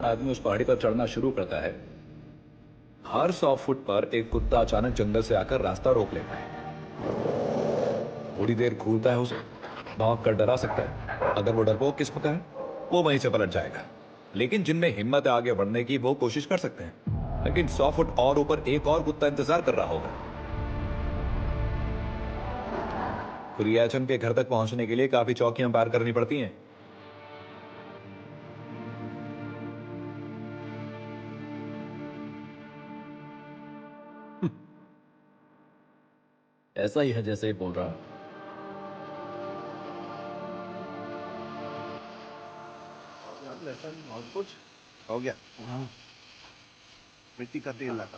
आदमी उस पहाड़ी पर चढ़ना शुरू करता है, हर 100 फुट पर एक कुत्ता अचानक जंगल से आकर रास्ता रोक लेता है। थोड़ी देर घूरता है, उसे भौंक कर डरा सकता है। अगर वो डरपोक किस्म का है, वो वहीं से पलट जाएगा। लेकिन जिनमें हिम्मत है आगे बढ़ने की, वो कोशिश कर सकते हैं। लेकिन 100 फुट और ऊपर एक और कुत्ता इंतजार कर रहा होगा। कुरियाचन के घर तक पहुंचने के लिए काफी चौकियां पार करनी पड़ती हैं। ऐसा ही है जैसे ही बोल रहा। और कुछ हो गया। हाँ, मिट्टी का तेल लाता।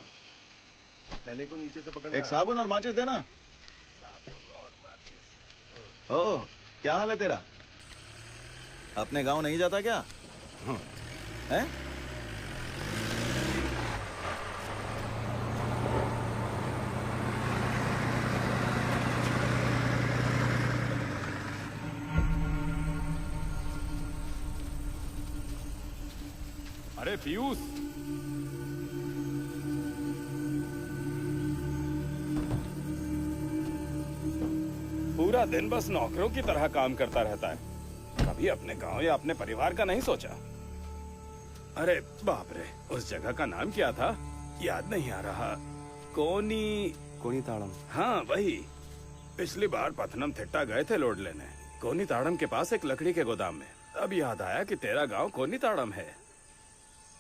पहले को नीचे से पकड़। एक साबुन और माचिस देना। ओ, क्या हाल है तेरा? अपने गांव नहीं जाता क्या? हैं? अरे पीयूष, पूरा दिन बस नौकरों की तरह काम करता रहता है। कभी अपने गांव या अपने परिवार का नहीं सोचा? अरे बाप रे, उस जगह का नाम क्या था? याद नहीं आ रहा। कोनी ताड़म। हाँ वही। पिछली बार पथनम थिट्टा गए थे लोड लेने, कोनी ताड़म के पास एक लकड़ी के गोदाम में। अब याद आया कि तेरा गांव कोनी ताड़म है।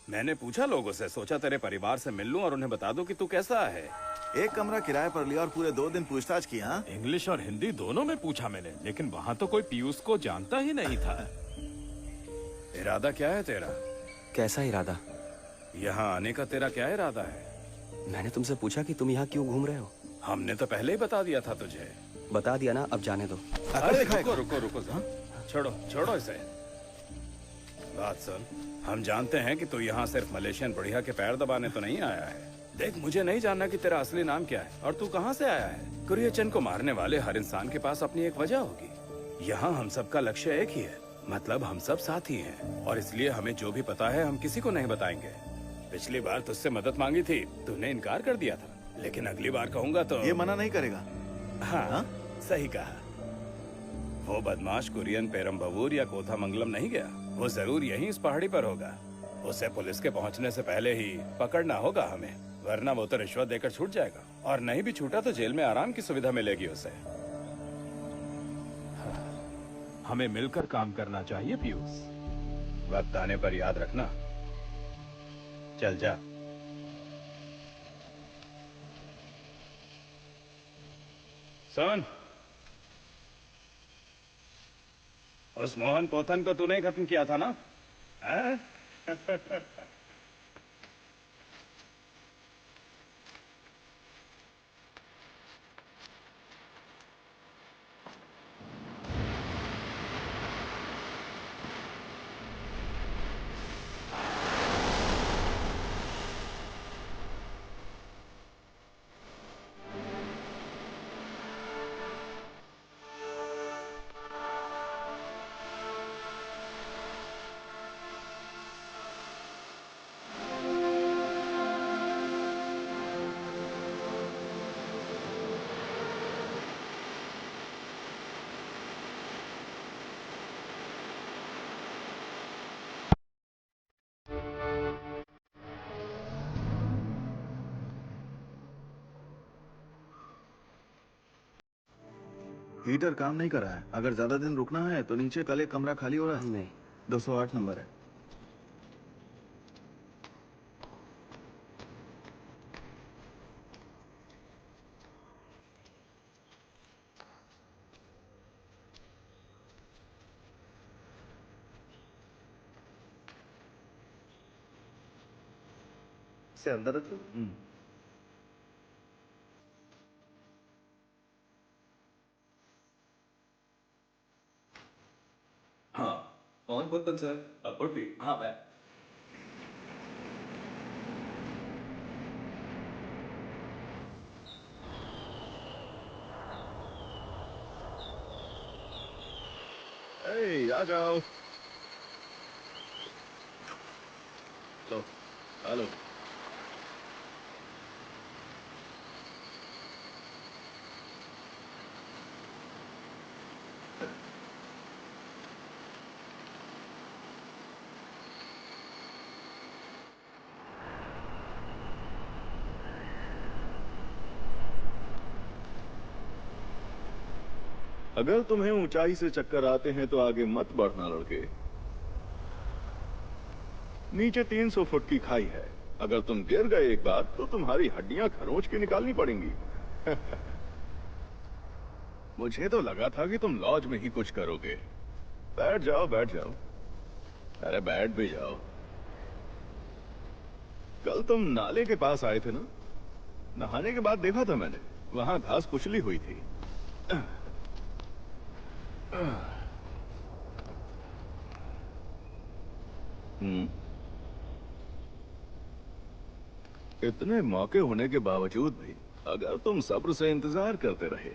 मैंने पूछा लोगों से, सोचा तेरे परिवार से मिल लूं और उन्हें बता दूं कि तू कैसा है। एक कमरा किराए पर लिया और पूरे 2 दिन पूछताछ की। हाँ, इंग्लिश और हिंदी दोनों में पूछा मैंने, लेकिन वहाँ तो कोई पीयूष को जानता ही नहीं था। इरादा क्या है तेरा? कैसा इरादा? यहाँ आने का तेरा क्या इरादा है? मैंने तुमसे पूछा कि तुम यहाँ क्यों घूम रहे हो। हमने तो पहले ही बता दिया था तुझे। बता दिया ना, अब जाने दो। अरे रुको रुको रुको, छोड़ो छोड़ो इसे। बात सुन, हम जानते हैं कि तू यहाँ सिर्फ मलेशियन बुढ़िया के पैर दबाने तो नहीं आया है। देख, मुझे नहीं जानना कि तेरा असली नाम क्या है और तू कहाँ से आया है। कुरियचन को मारने वाले हर इंसान के पास अपनी एक वजह होगी। यहाँ हम सबका लक्ष्य एक ही है, मतलब हम सब साथी हैं, और इसलिए हमें जो भी पता है हम किसी को नहीं बताएंगे। पिछली बार तुझसे मदद मांगी थी, तूने इनकार कर दिया था, लेकिन अगली बार कहूंगा तो ये मना नहीं करेगा। हाँ, सही कहा। वो बदमाश कुरियन पेरम्बवूर या कोथामंगलम नहीं गया, वो जरूर यहीं इस पहाड़ी पर होगा। उसे पुलिस के पहुंचने से पहले ही पकड़ना होगा हमें, वरना वो तो रिश्वत देकर छूट जाएगा, और नहीं भी छूटा तो जेल में आराम की सुविधा मिलेगी उसे। हमें मिलकर काम करना चाहिए पीयूष। वक्त आने पर याद रखना। चल जा। सुन, उस मोहन पोथन को तूने खत्म किया था ना? हाँ? हीटर काम नहीं कर रहा है। अगर ज्यादा दिन रुकना है तो नीचे कल एक कमरा खाली हो रहा है। नहीं, 208 नंबर है। से अंदर रखो। हाँ, कौन बोलता सर? उर्फी। हाँ, मैं। आ जाओ। लो हेलो अगर तुम्हें ऊंचाई से चक्कर आते हैं तो आगे मत बढ़ना लड़के। नीचे 300 फुट की खाई है। अगर तुम गिर गए एक बार तो तुम्हारी हड्डियां खरोंच के निकालनी पड़ेंगी। मुझे तो लगा था कि तुम लॉज में ही कुछ करोगे। बैठ जाओ बैठ जाओ। अरे बैठ भी जाओ। कल तुम नाले के पास आए थे ना? नहाने के बाद देखा था मैंने, वहां घास कुचली हुई थी। इतने मौके होने के बावजूद भी अगर तुम सब्र से इंतजार करते रहे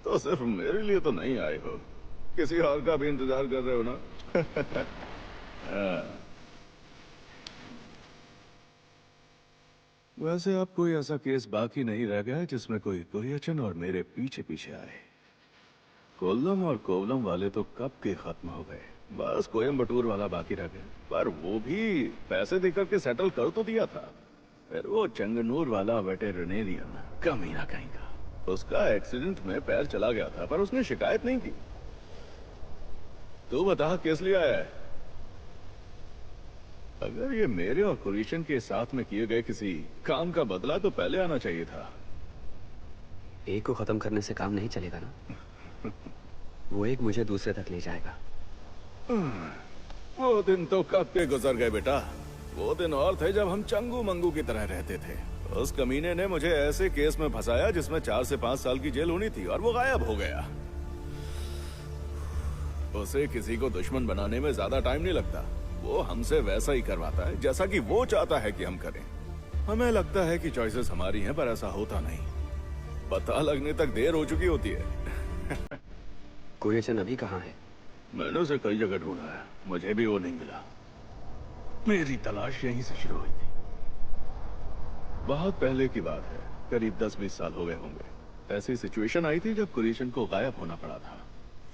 तो सिर्फ मेरे लिए तो नहीं आए हो, किसी और का भी इंतजार कर रहे हो ना? हाँ। वैसे अब कोई ऐसा केस बाकी नहीं रह गया जिसमें कोई कुरियचन और मेरे पीछे पीछे आए। कोल्लम और कोवलम वाले तो कब के खत्म हो गए, बस कोयम्बटूर वाला बाकी रह गया, पर वो भी पैसे देकर के सेटल कर तो दिया था। फिर वो चंगनूर वाला वेटेरिनेरियन कमीना कहीं का, उसका एक्सीडेंट में पैर चला गया था पर उसने शिकायत नहीं की। तू बता किस लिए आया है? अगर ये मेरे और कुरिशन के साथ में किए गए किसी काम का बदला तो पहले आना चाहिए था। एक को खत्म करने से काम नहीं चलेगा ना। वो एक मुझे दूसरे तक ले जाएगा। वो दिन तो कब के गुजर गए बेटा। वो दिन और थे जब हम चंगू मंगू की तरह रहते थे। उस कमीने ने मुझे ऐसे केस में फंसाया जिसमें 4 से 5 साल की जेल होनी थी और वो गायब हो गया। उसे किसी को दुश्मन बनाने में ज्यादा टाइम नहीं लगता। वो हमसे वैसा ही करवाता है जैसा कि वो चाहता है कि हम करें। हमें लगता है कि चॉइसेस हमारी हैं पर ऐसा होता नहीं। पता लगने तक देर हो चुकी होती है। कुरियचन अभी कहाँ है? मैंने उसे कई जगह ढूंढा है, मुझे भी वो नहीं मिला। मेरी तलाश यहीं से शुरू हुई थी। बहुत पहले की बात है, करीब 10-20 साल हो गए होंगे। ऐसी सिचुएशन आई थी जब कुरिशन को गायब होना पड़ा था।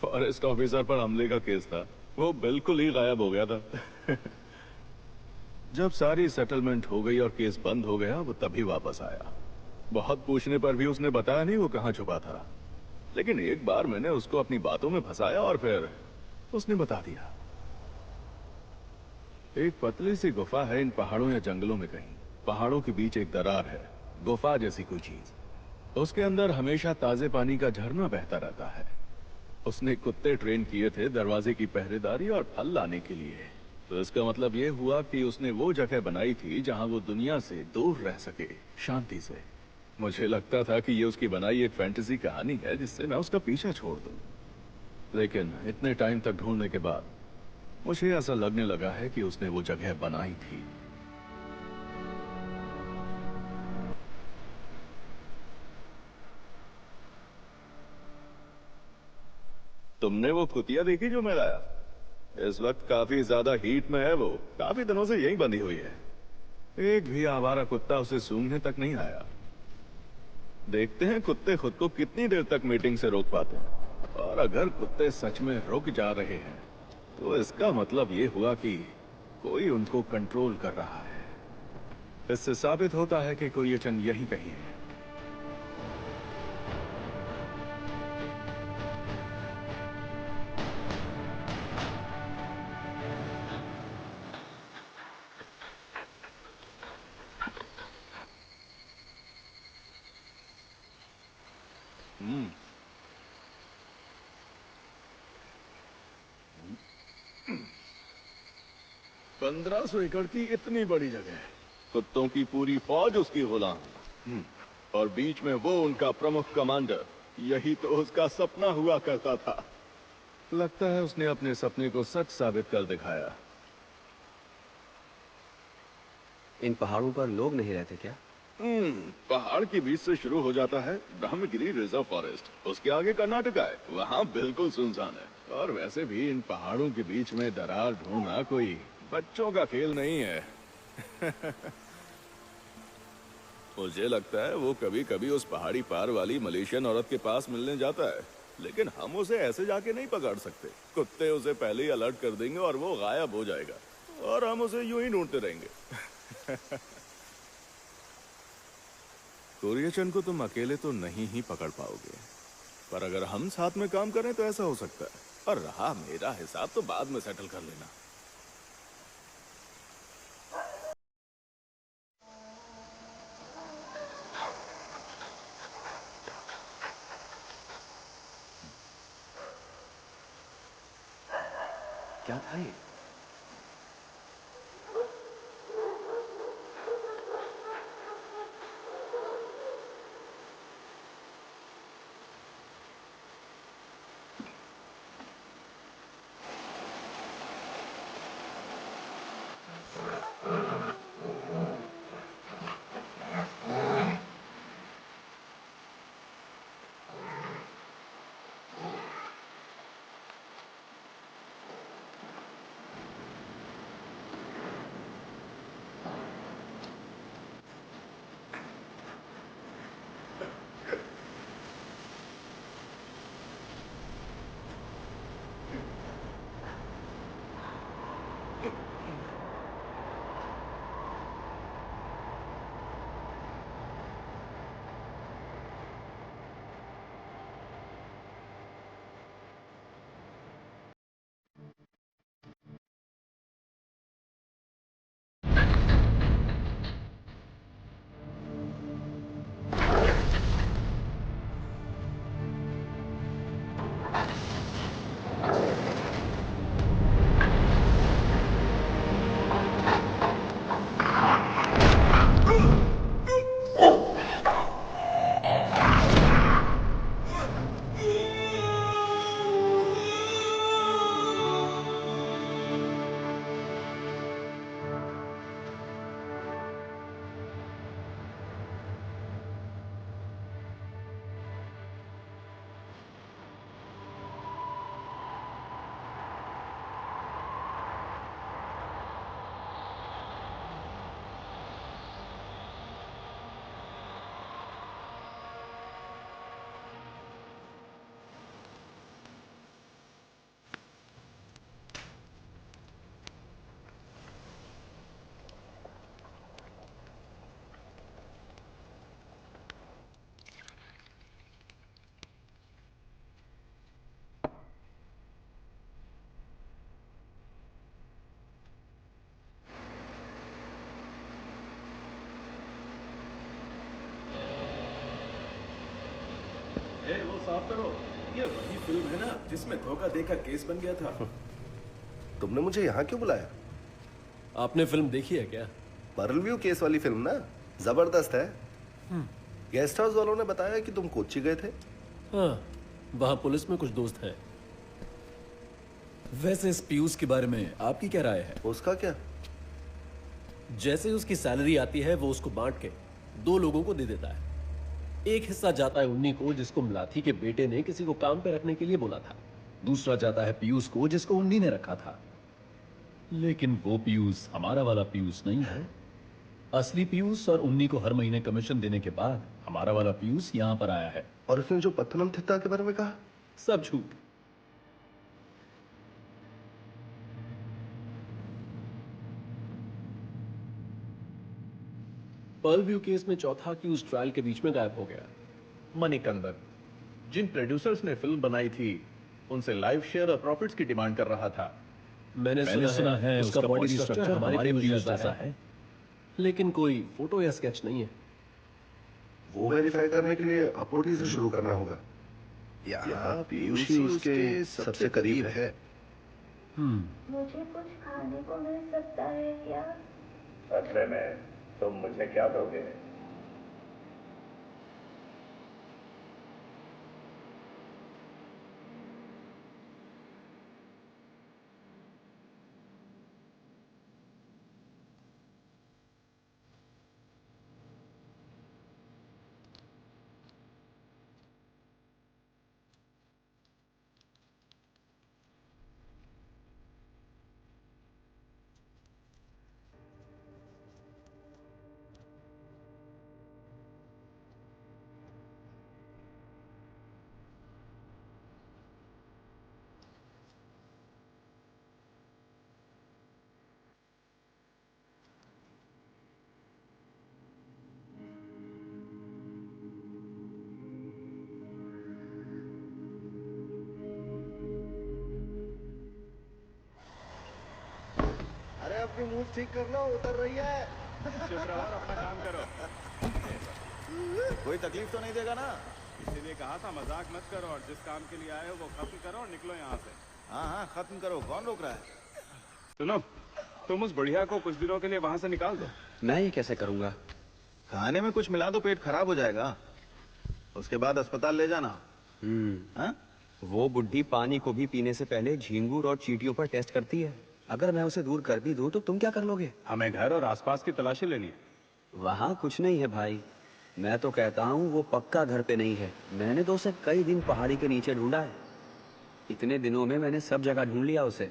फॉरेस्ट ऑफिसर पर हमले का केस था, वो बिल्कुल ही गायब हो गया था। जब सारी सेटलमेंट हो गई और केस बंद हो गया, वो तभी वापस आया। बहुत पूछने पर भी उसने बताया नहीं वो कहाँ छुपा था। लेकिन एक बार मैंने उसको अपनी बातों में फंसाया और फिर उसने बता दिया। एक पतली सी गुफा है इन पहाड़ों या जंगलों में कहीं। पहाड़ों के बीच एक दरार है, गुफा जैसी कोई चीज। उसके अंदर हमेशा ताजे पानी का झरना बहता रहता है। उसने कुत्ते ट्रेन किए थे दरवाजे की पहरेदारी और फल लाने के लिए। तो इसका मतलब ये हुआ कि उसने वो जगह बनाई थी जहां वो दुनिया से दूर रह सके, शांति से। मुझे लगता था कि ये उसकी बनाई एक फैंटेसी कहानी है जिससे मैं उसका पीछा छोड़ दूं। लेकिन इतने टाइम तक ढूंढने के बाद मुझे ऐसा लगने लगा है कि उसने वो जगह बनाई थी। तुमने वो कुतिया देखी जो मैं लाया? इस वक्त काफी ज्यादा हीट में है। वो काफी दिनों से यहीं बंधी हुई है। एक भी आवारा कुत्ता उसे सूंघने तक नहीं आया। देखते हैं कुत्ते खुद को कितनी देर तक मीटिंग से रोक पाते हैं। और अगर कुत्ते सच में रुक जा रहे हैं तो इसका मतलब ये हुआ कि कोई उनको कंट्रोल कर रहा है। इससे साबित होता है कि कुरियचन यहीं कहीं है। हम्म 1500 एकड़ की इतनी बड़ी जगह, कुत्तों की पूरी फौज उसकी गुलाम है। और बीच में वो उनका प्रमुख कमांडर। यही तो उसका सपना हुआ करता था। लगता है उसने अपने सपने को सच साबित कर दिखाया। इन पहाड़ों पर लोग नहीं रहते क्या? पहाड़ के बीच से शुरू हो जाता है ब्रह्मगिरी रिजर्व फॉरेस्ट। उसके आगे कर्नाटका है, वहाँ बिल्कुल सुनसान है। और वैसे भी इन पहाड़ों के बीच में दरार ढूंढना कोई बच्चों का खेल नहीं है। मुझे लगता है वो कभी कभी उस पहाड़ी पार वाली मलेशियन औरत के पास मिलने जाता है, लेकिन हम उसे ऐसे जाके नहीं पकड़ सकते। कुत्ते उसे पहले ही अलर्ट कर देंगे और वो गायब हो जाएगा, और हम उसे यूं ही ढूंढते रहेंगे। कोरियाचंद को तुम अकेले तो नहीं ही पकड़ पाओगे, पर अगर हम साथ में काम करें तो ऐसा हो सकता है। और रहा मेरा हिसाब तो बाद में सेटल कर लेना। क्या था ये? वो साफ करो। ये वही फिल्म है ना जिसमें धोखा देकर केस बन गया था? तुमने मुझे यहाँ क्यों बुलाया? आपने फिल्म देखी है क्या? पर्ल व्यू केस वाली फिल्म ना, जबरदस्त है। गेस्ट हाउस वालों ने बताया कि तुम कोच्चि गए थे। हाँ, वहाँ पुलिस में कुछ दोस्त हैं। वैसे इस पीयूष के बारे में आपकी क्या राय है? उसका क्या? जैसे ही उसकी सैलरी आती है वो उसको बांट के 2 लोगों को दे देता है। एक हिस्सा जाता है उन्नी को, जिसको मलाथी के बेटे ने किसी को काम पे रखने के लिए बोला था। दूसरा जाता है पीयूष को, जिसको उन्नी ने रखा था। लेकिन वो पीयूष हमारा वाला पीयूष नहीं है। असली पीयूष और उन्नी को हर महीने कमीशन देने के बाद हमारा वाला पीयूष यहाँ पर आया है। और उसने जो पत्थनमथिट्टा के बारे में कहा, सब झूठ। पर्ल व्यू केस में चौथा अक्यूज ट्रायल के बीच में गायब हो गया। मणिकंदन, जिन प्रोड्यूसर्स ने फिल्म बनाई थी उनसे लाइव शेयर और प्रॉफिट्स की डिमांड कर रहा था। मैंने सुना है उसका बॉडी स्ट्रक्चर हमारे पीयूष जैसा है। लेकिन कोई फोटो या स्केच नहीं है। वो वेरीफाई करने के लिए अपलोडी से शुरू करना होगा। यहाँ पीयूष ही उसके सबसे करीब है। मुझे कुछ खाने को मिल सकता है क्या? बदले में तुम मुझे क्या दोगे? अपनी मूव ठीक करना, उतर रही है। चुप रहो और अपना काम करो। कोई तकलीफ तो नहीं देगा ना? इसीलिए कहा था मजाक मत करो और जिस काम के लिए आए हो वो खत्म करो और निकलो यहाँ से। हाँ हाँ खत्म करो, कौन रोक रहा है? सुनो, तुम उस बढ़िया को कुछ दिनों के लिए वहां से निकाल दो। मैं ये कैसे करूंगा? खाने में कुछ मिला दो, पेट खराब हो जाएगा। उसके बाद अस्पताल ले जाना। हाँ? वो बुड्ढी पानी को भी पीने से पहले झींगुर और चींटियों पर टेस्ट करती है। अगर मैं उसे दूर कर भी दूं तो तुम क्या कर लोगे? हमें घर और आसपास की तलाशी लेनी है। वहां कुछ नहीं है भाई। मैं तो कहता हूँ वो पक्का घर पे नहीं है। मैंने तो उसे कई दिन पहाड़ी के नीचे ढूंढा है। इतने दिनों में मैंने सब जगह ढूंढ लिया उसे।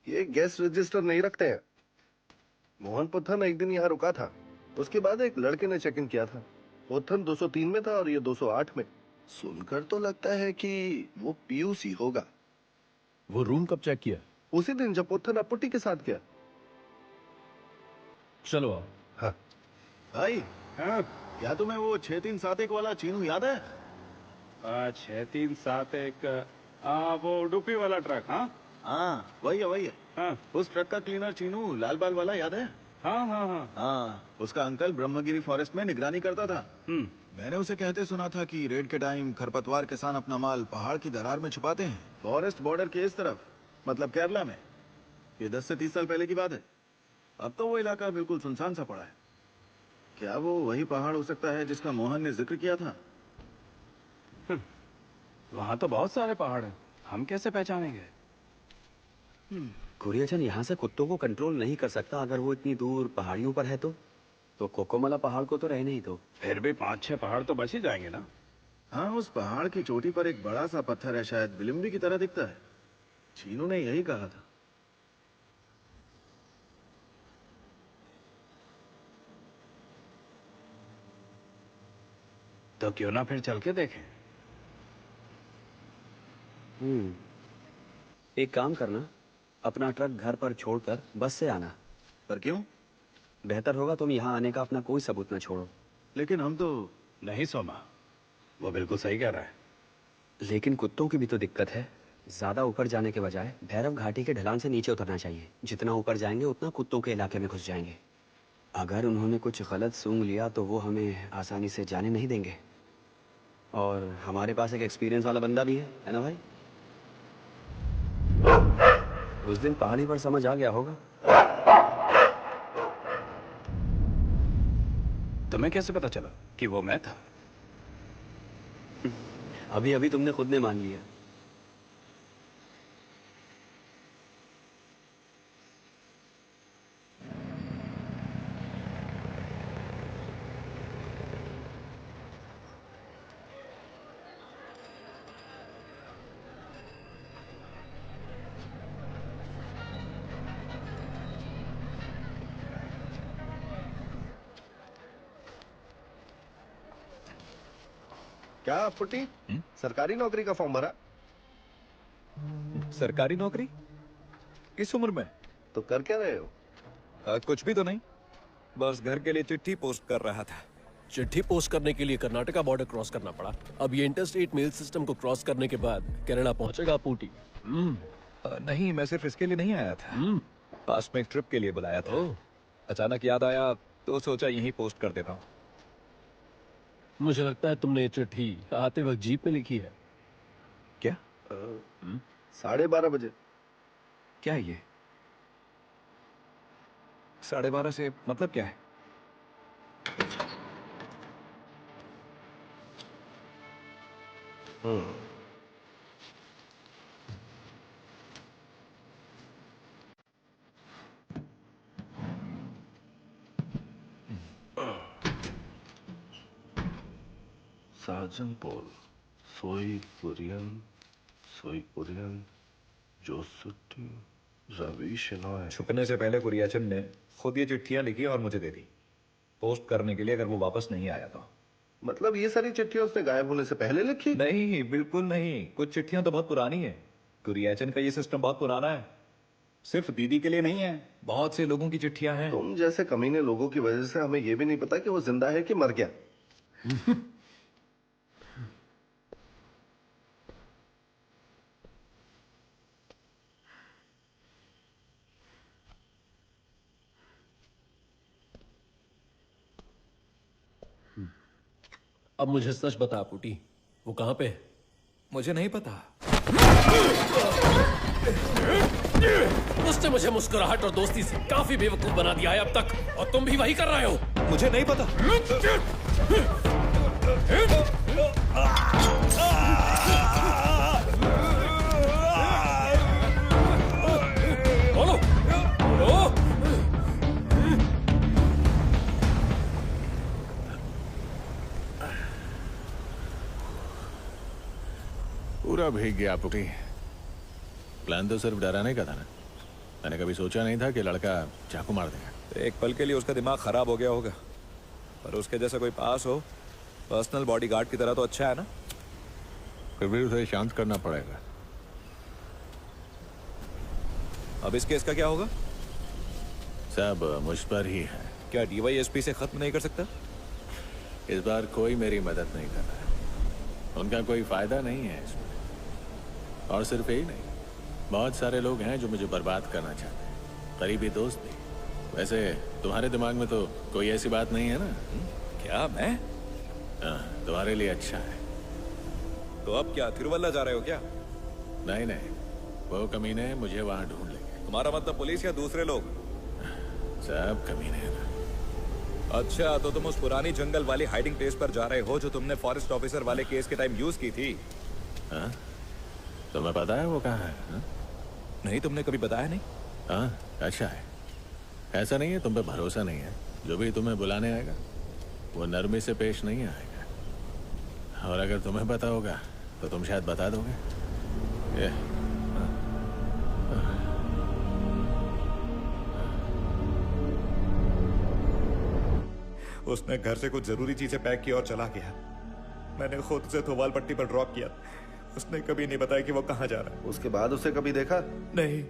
ये गैस रजिस्टर नहीं रखते हैं। मोहन पुथन एक दिन यहाँ रुका था, उसके बाद एक लड़के ने चेक इन किया था। पुथन 203 में था और ये 208 में। सुनकर तो लगता है कि वो पीयूष ही होगा। वो रूम कब चेक किया? उसी दिन जब पुथन अपुटी के साथ गया। चलो आओ। हाँ भाई, हाँ, क्या तुम्हें वो 6371 वाला चीनू याद है? 6371। वो डुपी वाला ट्रक। हाँ हाँ वही है, वही है। हाँ उस ट्रक का क्लीनर चीनू लाल बाल वाला याद है? हाँ हाँ हाँ। हाँ, उसका अंकल ब्रह्मगिरी फॉरेस्ट में निगरानी करता था। मैंने उसे कहते सुना था कि रेड के टाइम खरपतवार किसान अपना माल पहाड़ की दरार में छुपाते हैं, फॉरेस्ट बॉर्डर के इस तरफ, मतलब केरला में। ये 10 से 30 साल पहले की बात है। अब तो वो इलाका बिल्कुल सुनसान सा पड़ा है। क्या वो वही पहाड़ हो सकता है जिसका मोहन ने जिक्र किया था? वहाँ तो बहुत सारे पहाड़ हैं, हम कैसे पहचानेंगे? कुरियचन यहाँ से कुत्तों को कंट्रोल नहीं कर सकता। अगर वो इतनी दूर पहाड़ियों पर है तो कोकोमला पहाड़ को तो रहने ही दो। फिर भी 5-6 पहाड़ तो बच ही जाएंगे ना। हाँ, उस पहाड़ की चोटी पर एक बड़ा सा पत्थर है, शायद विलिम्बी की तरह दिखता है। चीनू ने यही कहा था। तो क्यों ना फिर चल के देखें। एक काम करना, अपना ट्रक घर पर छोड़कर बस से आना। पर क्यों? बेहतर होगा तुम यहाँ आने का अपना कोई सबूत न छोड़ो। लेकिन हम तो... नहीं सोमा, वो बिल्कुल सही कह रहा है। लेकिन कुत्तों की भी तो दिक्कत है। ज्यादा ऊपर जाने के बजाय भैरव घाटी के ढलान से नीचे उतरना चाहिए। जितना ऊपर जाएंगे उतना कुत्तों के इलाके में घुस जाएंगे। अगर उन्होंने कुछ गलत सूंघ लिया तो वो हमें आसानी से जाने नहीं देंगे। और हमारे पास एक एक्सपीरियंस वाला बंदा भी है ना भाई? उस दिन पहाड़ी पर समझ आ गया होगा। तुम्हें कैसे पता चला कि वो मैं था? अभी अभी तुमने खुद ने मान लिया। क्या अपुटी, सरकारी नौकरी का फॉर्म भरा? सरकारी नौकरी इस उम्र में? तो कर क्या रहे हो? कुछ भी तो नहीं, बस घर के लिए चिट्ठी पोस्ट कर रहा था। चिट्ठी पोस्ट करने के लिए कर्नाटका बॉर्डर क्रॉस करना पड़ा। अब ये इंटरस्टेट मेल सिस्टम को क्रॉस करने के बाद कनाडा पहुंचेगा पूटी। नहीं, मैं सिर्फ इसके लिए नहीं आया था। पास में एक ट्रिप के लिए बुलाया था। अचानक याद आया तो सोचा यहीं पोस्ट कर देता हूँ। मुझे लगता है तुमने ये चिट्ठी आते वक्त जीप में लिखी है। क्या? 12:30 बजे। क्या है ये? 12:30 से मतलब क्या है? साजन पोल, सोई कुरियन, जोसुटी, रवि शेनॉय। छुपने से पहले कुरियचन ने खुद ये चिट्ठियां लिखी और मुझे दे दी, पोस्ट करने के लिए अगर वो वापस नहीं आया तो। मतलब ये सारी चिट्ठियां उसने गायब होने से पहले लिखी? नहीं, बिल्कुल नहीं। कुछ चिट्ठियां तो बहुत पुरानी है। कुरियचन का ये सिस्टम बहुत पुराना है, सिर्फ दीदी के लिए नहीं है, बहुत से लोगों की चिट्ठियां हैं। तुम जैसे कमीने लोगों की वजह से हमें ये भी नहीं पता कि वो जिंदा है कि मर गया। अब मुझे सच बता पुटी, वो कहां पे है? मुझे नहीं पता। उसने मुझे मुस्कुराहट और दोस्ती से काफी बेवकूफ बना दिया है अब तक, और तुम भी वही कर रहे हो। मुझे नहीं पता। बोलो, बोलो। पूरा भीग गया पुटी। प्लान तो सिर्फ डराने का था ना। मैंने कभी सोचा नहीं था कि लड़का चाकू मार देगा। एक पल के लिए उसका दिमाग खराब हो गया होगा, पर उसके जैसा कोई पास हो पर्सनल बॉडीगार्ड की तरह तो अच्छा है ना। फिर भी उसे शांत करना पड़ेगा। अब इस केस का क्या होगा? सब मुझ पर ही है। क्या डीवाईएसपी से खत्म नहीं कर सकता? इस बार कोई मेरी मदद नहीं कर रहा है। उनका कोई फायदा नहीं है इसमें। और सिर्फ यही नहीं, बहुत सारे लोग हैं जो मुझे बर्बाद करना चाहते हैं, करीबी दोस्त भी। वैसे तुम्हारे दिमाग में तो कोई ऐसी बात नहीं है ना? क्या मैं? हाँ, तुम्हारे लिए अच्छा है। तो अब क्या तिरुवल्ला जा रहे हो क्या? नहीं नहीं, वो कमीने मुझे वहां ढूंढ लेंगे। तुम्हारा मतलब पुलिस या दूसरे लोग? सब कमीने हैं ना। अच्छा, तो तुम उस पुरानी जंगल वाली हाइडिंग प्लेस पर जा रहे हो जो तुमने फॉरेस्ट ऑफिसर वाले केस के टाइम यूज की थी? हाँ? तुम्हें पता है वो कहाँ है? हाँ? नहीं, तुमने कभी बताया नहीं। हाँ, अच्छा है। ऐसा नहीं है तुम पे भरोसा नहीं है। जो भी तुम्हें बुलाने आएगा वो नरमी से पेश नहीं आएगा। और अगर तुम्हें पता होगा तो तुम शायद बता दोगे। ये उसने घर से कुछ जरूरी चीजें पैक की और चला गया। मैंने खुद उसे थोवाल पट्टी पर ड्रॉप किया। उसने कभी नहीं बताया कि वो कहाँ जा रहा है। उसके बाद उसे कभी देखा? नहीं।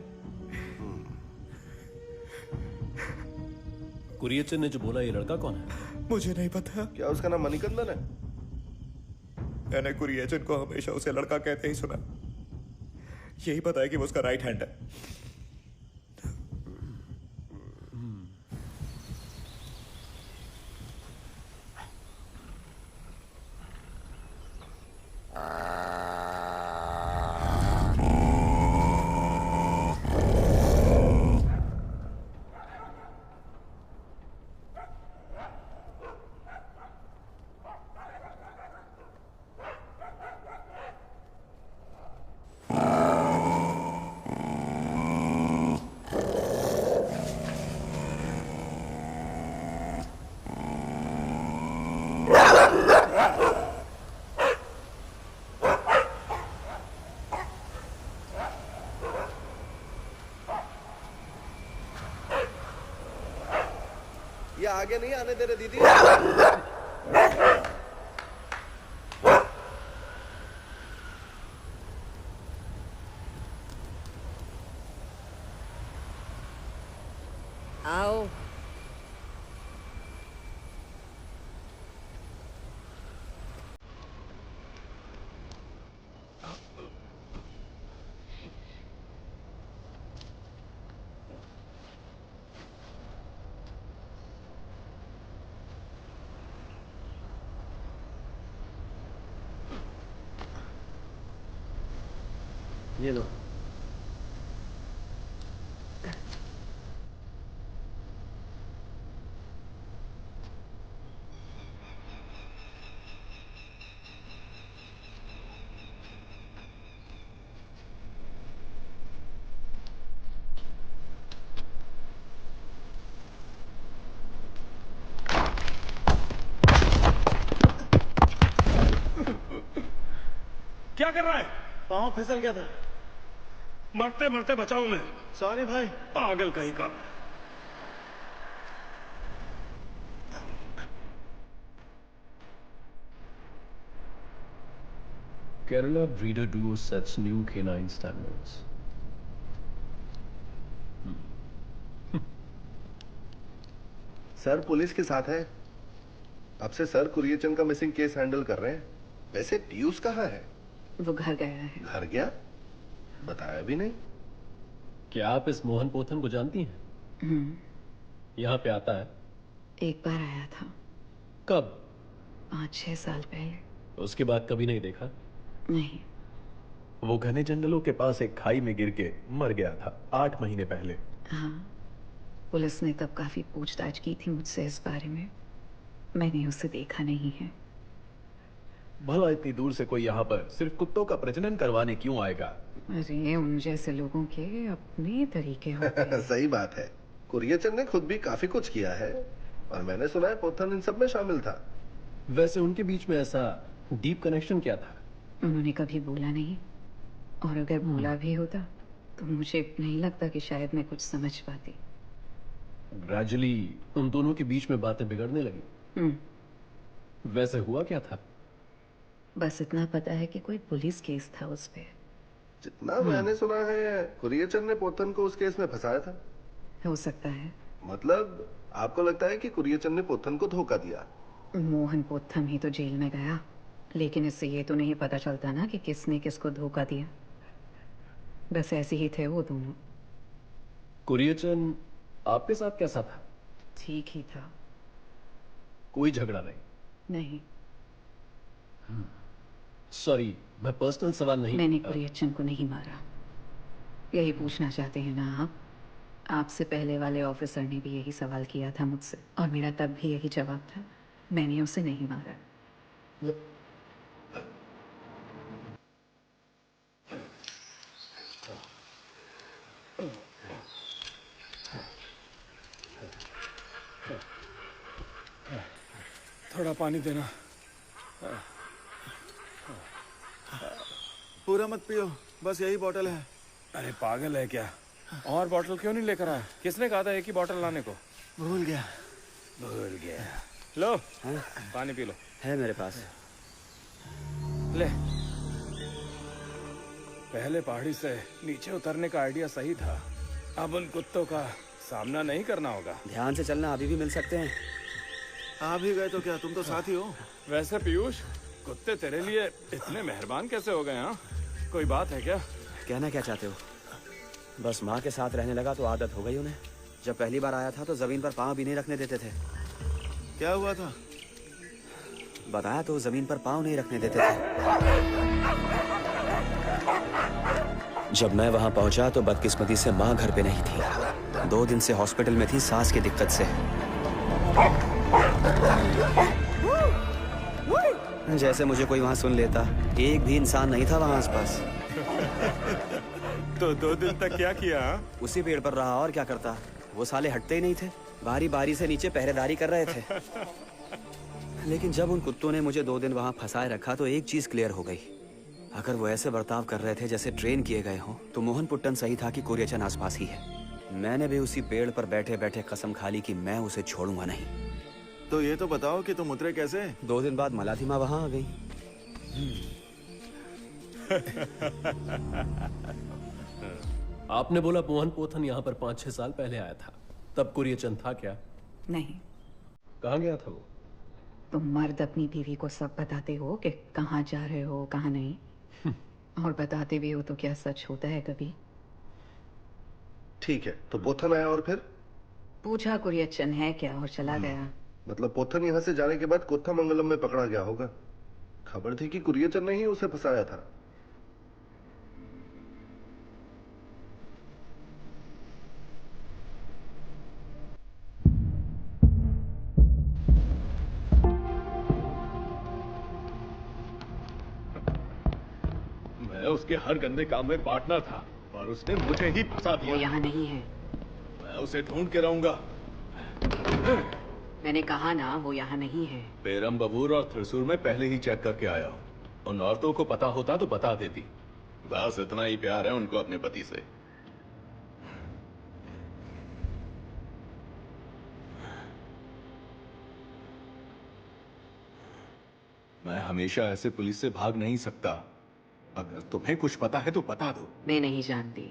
कुरियचन ने जो बोला, ये लड़का कौन है? मुझे नहीं पता। क्या उसका नाम मणिकंदन है? मैंने कुरियचन को हमेशा उसे लड़का कहते ही सुना। यही पता है कि वो उसका राइट हैंड है। ये आगे नहीं आने दे रहे दीदी। आओ। ये लो। क्या कर रहा है? पाँव फिसल गया था। मरते मरते बचाऊं मैं। सॉरी भाई। पागल कहीं का। Kerala breeder duo sets new canine standards. Sir police के साथ है। अब से सर कुरियचंद का मिसिंग केस हैंडल कर रहे हैं। वैसे पियूष कहाँ है? वो घर गया है। घर गया? बताया भी नहीं। क्या आप इस मोहन पोथन को जानती हैं? यहाँ पे आता है। एक बार आया था। कब? 5-6 साल पहले। उसके बाद कभी नहीं देखा? नहीं। वो घने जंगलों के पास एक खाई में गिर के मर गया था 8 महीने पहले। हाँ, पुलिस ने तब काफी पूछताछ की थी मुझसे इस बारे में। मैंने उसे देखा नहीं है। भला इतनी दूर से कोई यहाँ पर सिर्फ कुत्तों का प्रजनन करवाने क्यों आएगा? अरे उन जैसे लोगों के अपने तरीके होते हैं। सही बात है। कुरियचन ने खुद भी काफी कुछ किया है और मैंने सुना है पोथन इन सब में शामिल था। वैसे उनके बीच में ऐसा डीप कनेक्शन क्या था? उन्होंने कभी बोला नहीं, और अगर बोला भी होता तो मुझे नहीं लगता कि शायद मैं कुछ समझ पाती। ग्रेजुअली उन दोनों के बीच में बातें बिगड़ने लगी। वैसे हुआ क्या था? बस इतना पता है कि कोई पुलिस केस था उस पे। जितना मैंने सुना है कुरियचन ने पोथन को उस केस में फंसाया था। हो सकता है। मतलब आपको लगता है कि कुरियचन ने पोथन को धोखा दिया? मोहन पोथम ही तो जेल में गया, लेकिन इससे ये तो नहीं पता चलता ना कि किसने किसको धोखा दिया। बस ऐसे ही थे वो दोनों। कुरियचन आपके साथ कैसा था? ठीक ही था। कोई झगड़ा नहीं? नहीं। सॉरी, मैं पर्सनल सवाल नहीं। मैंने कुरियचन को नहीं मारा। यही पूछना चाहते हैं ना आप? आपसे पहले वाले ऑफिसर ने भी यही सवाल किया था मुझसे, और मेरा तब भी यही जवाब था, मैंने उसे नहीं मारा। थोड़ा पानी देना। पूरा मत पियो, बस यही बोतल है। अरे पागल है क्या? और बोतल क्यों नहीं लेकर आया? किसने कहा था एक ही बोतल लाने को? भूल गया। भूल गया। लो पानी पी लो। है मेरे पास। ले। पहले पहाड़ी से नीचे उतरने का आइडिया सही था। अब उन कुत्तों का सामना नहीं करना होगा। ध्यान से चलना, अभी भी मिल सकते हैं। आप ही गए तो क्या, तुम तो साथ ही हो। वैसे पीयूष, कुत्ते तेरे लिए इतने मेहरबान कैसे हो गए? हाँ, कोई बात है क्या? कहना क्या चाहते हो? बस माँ के साथ रहने लगा तो आदत हो गई उन्हें। जब पहली बार आया था तो जमीन पर पाँव भी नहीं रखने देते थे। क्या हुआ था? बताया तो, जमीन पर पाँव नहीं रखने देते थे। जब मैं वहां पहुंचा तो बदकिस्मती से माँ घर पे नहीं थी। 2 दिन से हॉस्पिटल में थी सांस की दिक्कत से। जैसे मुझे कोई वहां सुन लेता। एक भी इंसान नहीं था वहां आसपास। तो 2 दिन तक क्या किया? उसी पेड़ पर रहा, और क्या करता। वो साले हटते ही नहीं थे, बारी बारी से नीचे पहरेदारी कर रहे थे। लेकिन जब उन कुत्तों ने मुझे 2 दिन वहां फंसाए रखा तो एक चीज क्लियर हो गई। अगर वो ऐसे बर्ताव कर रहे थे जैसे ट्रेन किए गए हों, तो मोहन पुट्टन सही था कि कुरियचन आसपास ही है। मैंने भी उसी पेड़ पर बैठे बैठे कसम खा ली कि मैं उसे छोड़ूंगा नहीं। तो ये तो बताओ कि तुम उतरे कैसे? 2 दिन बाद मलाथिमा वहां आ गई। आपने बोला मोहन पोथन यहाँ पर 5-6 साल पहले आया था, तब कुरियचन था क्या? नहीं। कहाँ गया था वो? तुम मर्द अपनी बीवी को सब बताते हो कि कहाँ जा रहे हो, कहाँ नहीं। और बताते भी हो तो क्या सच होता है कभी? ठीक है, तो पोथन आया और फिर? पूछा कुरियचन है क्या और चला गया। मतलब पोथन यहाँ से जाने के बाद कोत्थामंगलम में पकड़ा गया होगा। खबर थी कि कुरियचन ने ही उसे फंसाया था। मैं उसके हर गंदे काम में पार्टनर था और उसने मुझे ही फंसा वो दिया। यहाँ नहीं है। मैं उसे ढूंढ के रहूंगा। मैंने कहा ना, वो यहाँ नहीं है। पेरम्बवूर और थ्रिसुर में पहले ही चेक करके आया हूँ। उन औरतों को पता होता तो बता देती। बस इतना ही प्यार है उनको अपने पति से। मैं हमेशा ऐसे पुलिस से भाग नहीं सकता। अगर तुम्हें कुछ पता है तो बता दो। मैं नहीं जानती।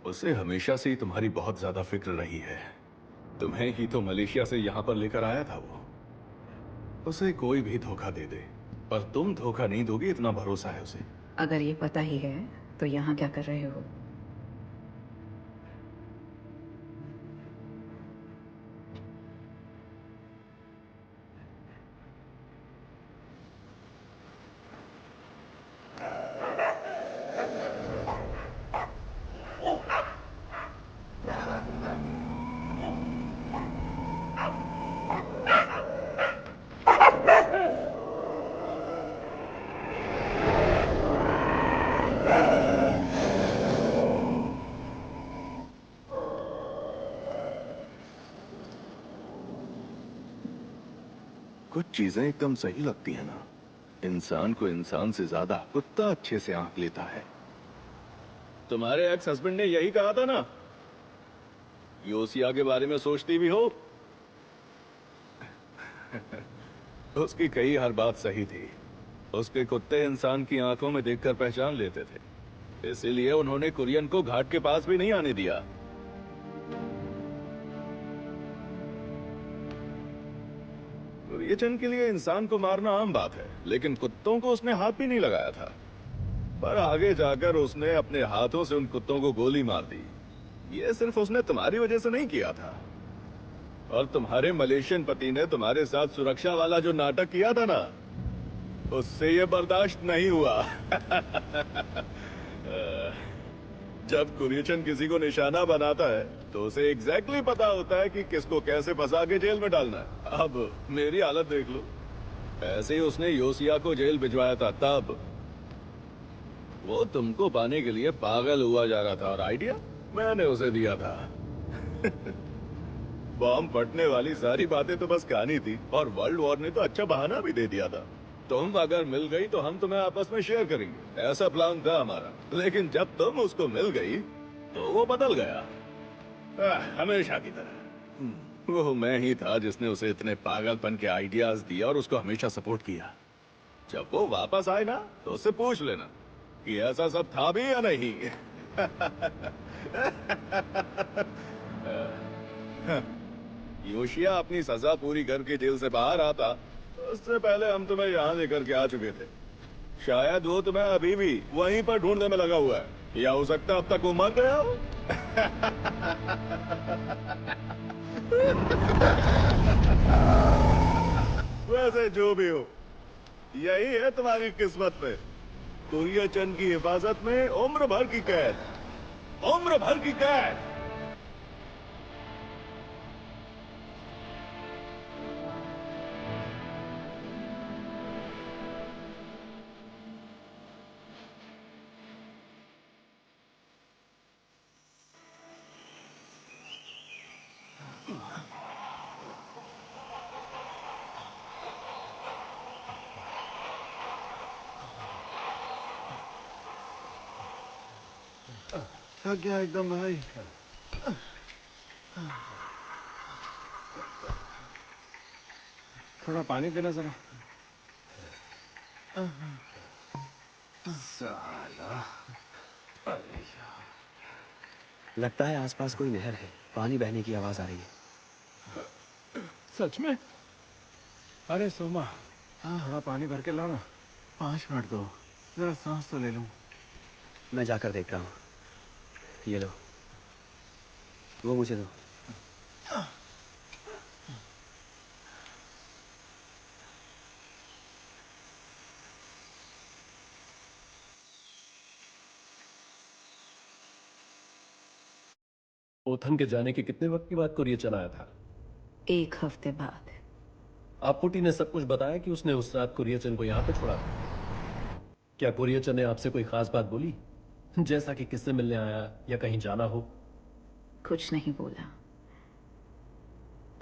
उसे हमेशा से ही तुम्हारी बहुत ज्यादा फिक्र रही है। तुम्हें ही तो मलेशिया से यहां पर लेकर आया था वो। उसे कोई भी धोखा दे दे, पर तुम धोखा नहीं दोगी, इतना भरोसा है उसे। अगर ये पता ही है तो यहाँ क्या कर रहे हो? कुछ चीजें एकदम सही लगती है ना। इंसान को इंसान से ज्यादा कुत्ता अच्छे से आंक लेता है। तुम्हारे एक्स हस्बैंड ने यही कहा था ना, योसिया के बारे में सोचती भी हो। उसकी कही हर बात सही थी। उसके कुत्ते इंसान की आंखों में देखकर पहचान लेते थे, इसीलिए उन्होंने कुरियन को घाट के पास भी नहीं आने दिया। कुरियन के लिए इंसान को मारना आम बात है, लेकिन कुत्तों को उसने हाथ भी नहीं लगाया था। पर आगे जाकर उसने अपने हाथों से उन कुत्तों को गोली मार दी। ये सिर्फ उसने तुम्हारी वजह से नहीं किया था। और तुम्हारे मलेशियन पति ने तुम्हारे साथ सुरक्षा वाला जो नाटक किया था ना, उससे ये बर्दाश्त नहीं हुआ। जब कुरियन किसी को निशाना बनाता है तो उसे एग्जैक्टली पता होता है कि किसको कैसे फंसा के जेल में डालना है। अब मेरी हालत देख लो। ऐसे ही उसने योसिया को जेल भिजवाया था, तब वो तुमको पाने के लिए पागल हुआ जा रहा था, और आइडिया मैंने उसे दिया था। बॉम्ब फटने वाली सारी बातें तो बस कहानी थी, और वर्ल्ड वॉर ने तो अच्छा बहाना भी दे दिया था। तुम अगर मिल गई तो हम तुम्हें आपस में शेयर करेंगे, ऐसा प्लान था हमारा। लेकिन जब तुम उसको मिल गई तो वो बदल गया, हमेशा की तरह। वो मैं ही था जिसने उसे इतने पागलपन के आइडियाज दिए और उसको हमेशा सपोर्ट किया। जब वो वापस आए ना तो उससे पूछ लेना कि ऐसा सब था भी या नहीं। योशिया अपनी सजा पूरी करके जेल से बाहर आता, उससे पहले हम तुम्हें यहाँ लेकर के आ चुके थे। शायद वो तुम्हें अभी भी वहीं पर ढूंढने में लगा हुआ है, या हो सकता अब तक वो मर गया हो। वैसे जो भी हो, यही है तुम्हारी किस्मत में। कुरियन की हिफाजत में उम्र भर की कैद, उम्र भर की कैद। थक गया एकदम भाई। थोड़ा पानी देना जरा। लगता है आसपास कोई नहर है, पानी बहने की आवाज आ रही है। सच में? अरे सोमा, थोड़ा पानी भर के ला ना। 5 मिनट दो, जरा सांस तो ले लूं। मैं जाकर देख रहा हूँ। ये लो, वो मुझे दो। ओथन के जाने के कितने वक्त के बाद कुरियन आया था? 1 हफ्ते बाद। आपुटी ने सब कुछ बताया कि उसने उस रात कुरियन को यहाँ पे छोड़ा था। क्या कुरियन ने आपसे कोई खास बात बोली, जैसा कि किससे मिलने आया या कहीं जाना हो? कुछ नहीं बोला,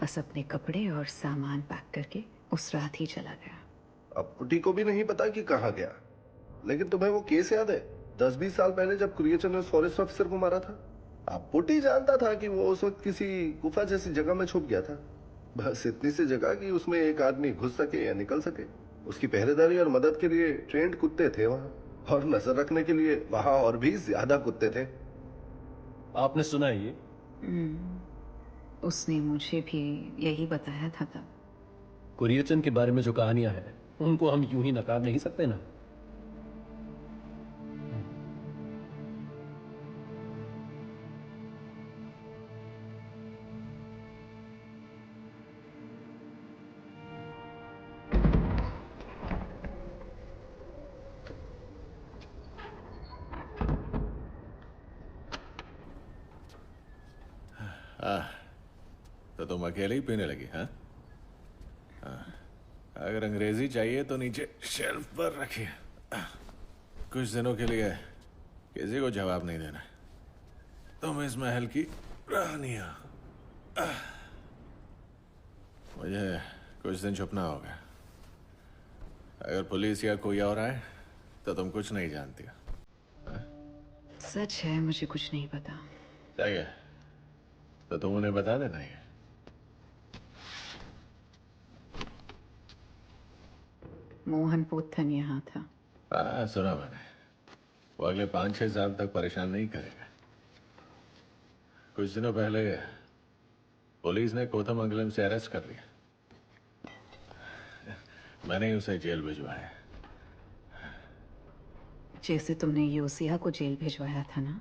बस अपने कपड़े और सामान पैक करके उस रात ही चला गया। अब पुटी को भी नहीं पता कि कहाँ गया। लेकिन तुम्हें वो केस याद है 10-20 साल पहले जब कुरियन ने फॉरेस्ट ऑफिसर को मारा था? अब पुटी जानता था कि वो उस वक्त किसी गुफा जैसी जगह में छुप गया था, बस इतनी सी जगह कि उसमें एक आदमी घुस सके या निकल सके। उसकी पहरेदारी और मदद के लिए ट्रेंड कुत्ते थे वहां, और नजर रखने के लिए वहां और भी ज्यादा कुत्ते थे। आपने सुना है ये? उसने मुझे भी यही बताया था तब। कुरियन के बारे में जो कहानियां हैं उनको हम यूं ही नकार नहीं सकते ना। तो तुम अकेले ही पीने लगी, हाँ? अगर अंग्रेजी चाहिए तो नीचे शेल्फ पर रखिए। कुछ दिनों के लिए किसी को जवाब नहीं देना। तुम इस महल की रानियां। मुझे कुछ दिन छुपना होगा। अगर पुलिस या कोई और आए तो तुम कुछ नहीं जानती। सच है, मुझे कुछ नहीं पता। सही है, तो तुम उन्हें बता देना ये। मोहन पोथन यहाँ था। हाँ, सुना मैंने। वो अगले 5-6 साल तक परेशान नहीं करेगा। कुछ दिनों पहले पुलिस ने कोतमंगलम से अरेस्ट कर लिया। मैंने ही उसे जेल भिजवाया। जैसे तुमने योसिया को जेल भिजवाया था ना।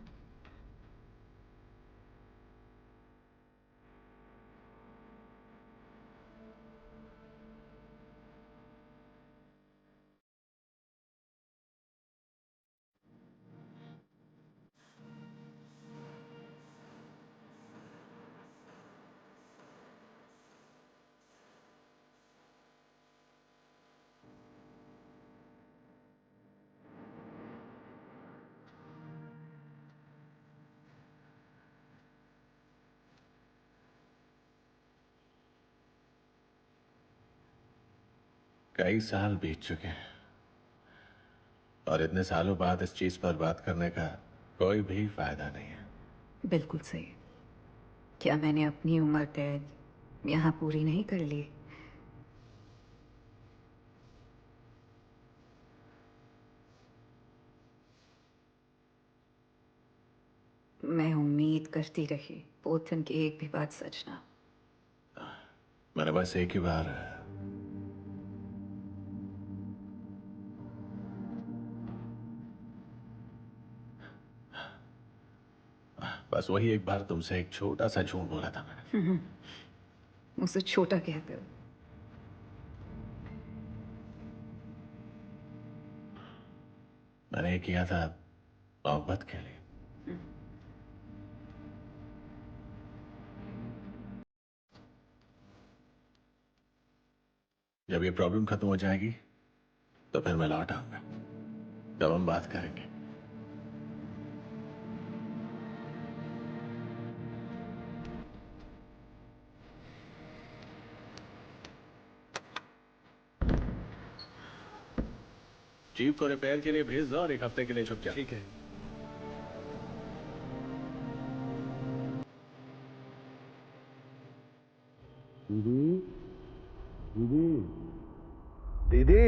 कई साल बीत चुके हैं और इतने सालों बाद इस चीज पर बात करने का कोई भी फायदा नहीं है। बिल्कुल सही। क्या मैंने अपनी उम्र कैद यहाँ पूरी नहीं कर ली? मैं उम्मीद करती रही पोथन की एक भी बात सच ना। मैंने बस एक ही बार बस वही एक बार तुमसे एक छोटा सा झूठ बोला था मैंने। मुझसे छोटा कहते हो। मैंने ये किया था मोहब्बत के लिए। जब ये प्रॉब्लम खत्म हो जाएगी तो फिर मैं लौट आऊंगा। तब हम बात करेंगे। जीप को रिपेयर के लिए भेज दो और 1 हफ्ते के लिए छुप जाओ। ठीक है। दीदी,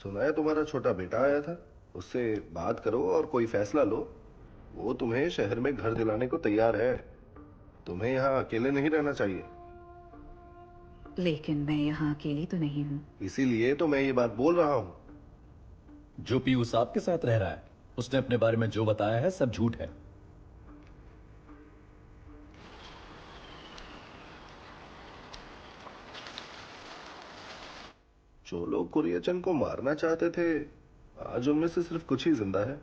सुना है तुम्हारा छोटा बेटा आया था। उससे बात करो और कोई फैसला लो। वो तुम्हें शहर में घर दिलाने को तैयार है। तुम्हें यहाँ अकेले नहीं रहना चाहिए। लेकिन मैं यहाँ अकेली तो नहीं हूँ। इसीलिए तो मैं ये बात बोल रहा हूँ। जो पीयूष आपके साथ रह रहा है, उसने अपने बारे में जो बताया है सब झूठ है। जो लोग कुरियचन को मारना चाहते थे, आज उनमें से सिर्फ कुछ ही जिंदा है।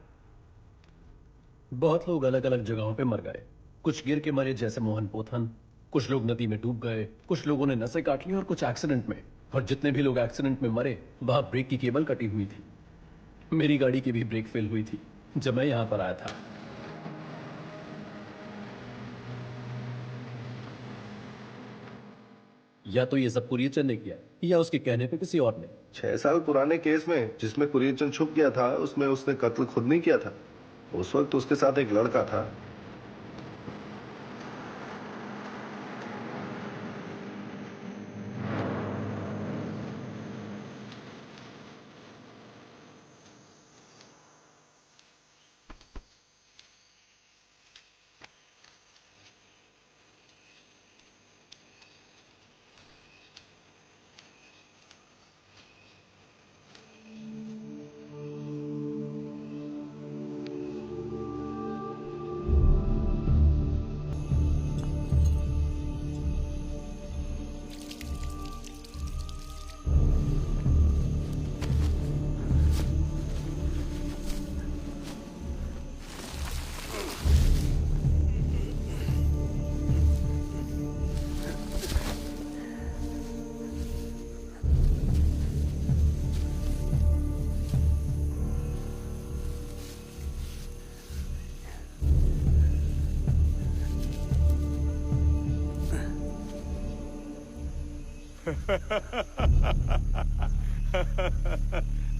बहुत लोग अलग अलग जगहों पे मर गए। कुछ गिर के मरे जैसे मोहन पोथन, कुछ लोग नदी में डूब गए, कुछ लोगों ने नसें काट ली और कुछ एक्सीडेंट में। और जितने भी लोग एक्सीडेंट में मरे वहां ब्रेक की केबल कटी हुई थी। मेरी गाड़ी की भी ब्रेक फेल हुई थी जब मैं यहां पर आया था। या तो ये सब कुरियचन ने किया या उसके कहने पे किसी और ने। 6 साल पुराने केस में जिसमें कुरियचन छुप गया था, उसमें उसने कत्ल खुद नहीं किया था। उस वक्त उसके साथ एक लड़का था।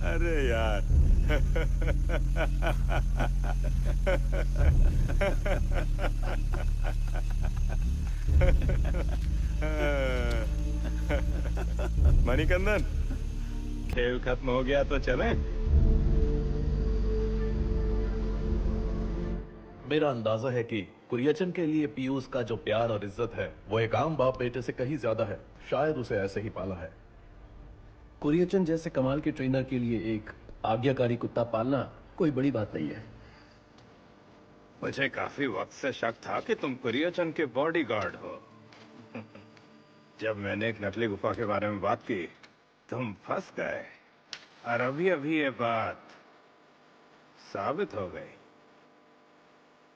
अरे यार। मणिकंदन, खेल खत्म हो गया तो चलें? मेरा अंदाजा है कि कुरियचन के लिए पीयूष का जो प्यार और इज्जत है वो एक आम बाप बेटे से कहीं ज्यादा है। शायद उसे ऐसे ही पाला है। कुरियचन जैसे कमाल के ट्रेनर के लिए एक आज्ञाकारी कुत्ता पालना कोई बड़ी बात नहीं है। मुझे काफी वक्त से शक था कि तुम कुरियचन के बॉडीगार्ड हो। जब मैंने एक नकली गुफा के बारे में बात की, तुम फंस गए। और अभी अभी ये बात साबित हो गई।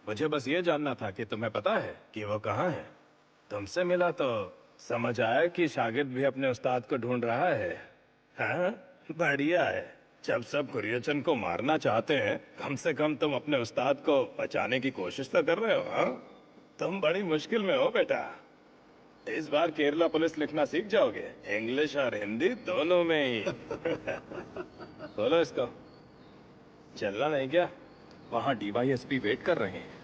मुझे बस ये जानना था कि तुम्हें पता है कि वो कहाँ है। तुमसे मिला तो समझ आया कि शागिर्द भी अपने उस्ताद को ढूंढ रहा है। हाँ, बढ़िया है। जब सब कुरियचन को मारना चाहते हैं, कम से कम तुम अपने उस्ताद को बचाने की कोशिश तो कर रहे हो। हाँ, तुम बड़ी मुश्किल में हो बेटा। इस बार केरला पुलिस लिखना सीख जाओगे, इंग्लिश और हिंदी दोनों में ही। खोलो इसको। चलना नहीं क्या? वहां डीवाईएसपी वेट कर रहे हैं।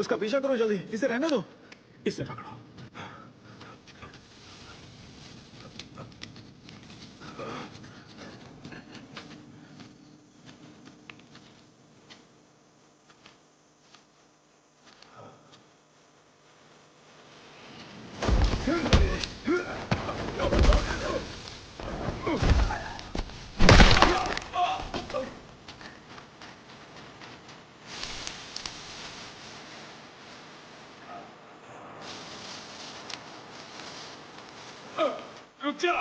उसका पीछा करो जल्दी, इसे रहने दो। इसे पकड़ो। रुक जा।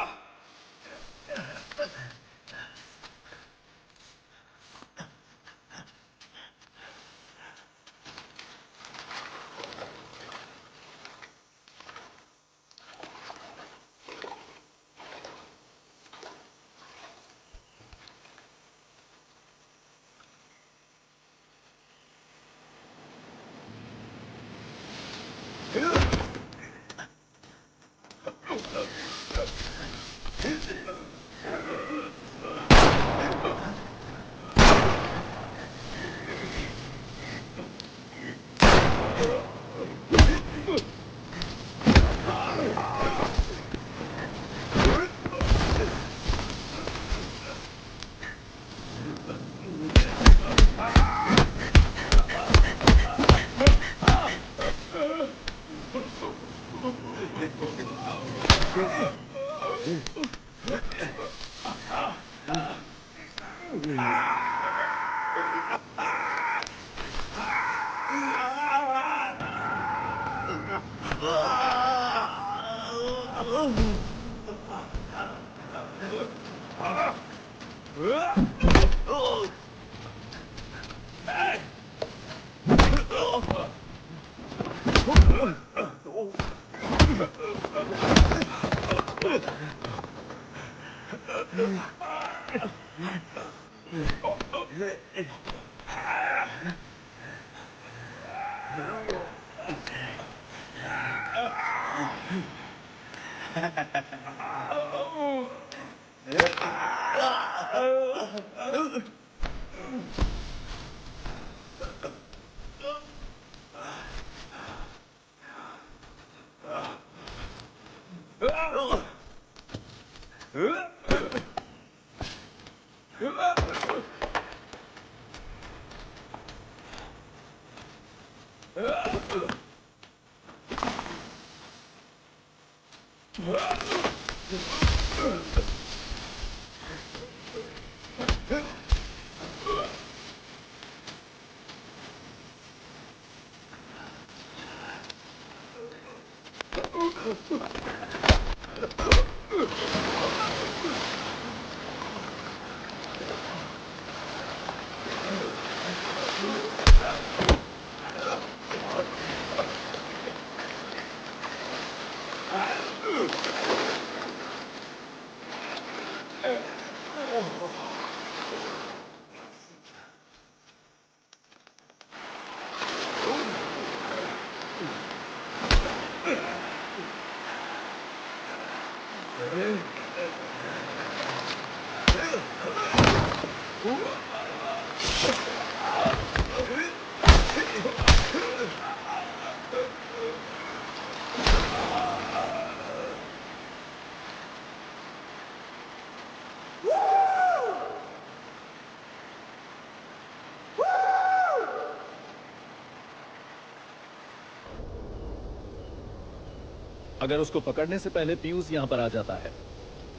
अगर उसको पकड़ने से पहले पीयूष यहाँ पर आ जाता है